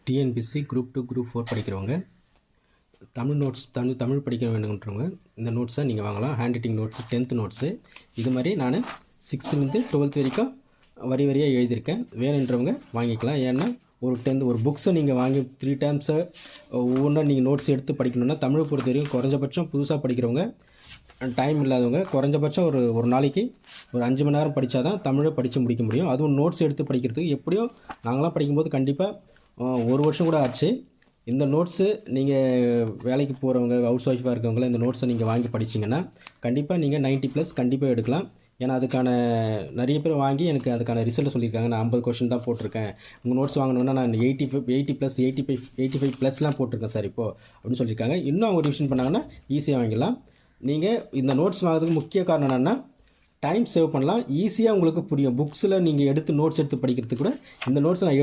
TNPSC group 2 group 4 படிக்கிறவங்க Tamil notes Tamil படிக்க வேண்டும்ன்றவங்க இந்த நோட்ஸை நீங்கள் வாங்கலாம். Hand writing notes, 10th notes. இது மாதிரி நான் 6th 12th வரைக்கும் வரியாக எழுதியிருக்கேன். வேணுன்றவங்க வாங்கிக்கலாம். ஏன்னா ஒரு புக்ஸை நீங்கள் வாங்கி 3 டைம்ஸை ஒவ்வொன்றா நீங்கள் நோட்ஸ் எடுத்து படிக்கணுன்னா தமிழை பொறுத்த வரைக்கும் குறைஞ்சபட்சம் புதுசாக படிக்கிறவங்க, டைம் இல்லாதவங்க குறைஞ்சபட்சம் ஒரு நாளைக்கு ஒரு 5 மணி நேரம் படித்தா தான் தமிழை படித்து முடிக்க முடியும். அதுவும் நோட்ஸ் எடுத்து படிக்கிறதுக்கு எப்படியும் நாங்களாம் படிக்கும்போது கண்டிப்பாக 1 வருஷம் கூட ஆச்சு. இந்த நோட்ஸு நீங்கள் வேலைக்கு போகிறவங்க, ஹவுஸ் ஒய்ஃபாக இருக்கவங்கள இந்த நோட்ஸை நீங்கள் வாங்கி படிச்சிங்கன்னா கண்டிப்பாக நீங்கள் 90+ கண்டிப்பாக எடுக்கலாம். ஏன்னா அதுக்கான நிறைய பேர் வாங்கி எனக்கு அதுக்கான ரிசல்ட் சொல்லியிருக்காங்க. நான் 50 கொஷின் தான் போட்டிருக்கேன், உங்கள் நோட்ஸ் வாங்கணுன்னா நான் 85+, போட்டிருக்கேன் சார் இப்போது அப்படின்னு சொல்லியிருக்காங்க. இன்னும் அவங்க ரிவிஷன் பண்ணாங்கன்னா ஈஸியாக வாங்கிடலாம். நீங்கள் இந்த நோட்ஸ் வாங்குறதுக்கு முக்கிய காரணம் என்னென்னா டைம் சேவ் பண்ணலாம், ஈஸியாக உங்களுக்கு புரியும். புக்ஸில் நீங்கள் நோட்ஸ் எடுத்து படிக்கிறதுக்கு கூட இந்த நோட்ஸை நான்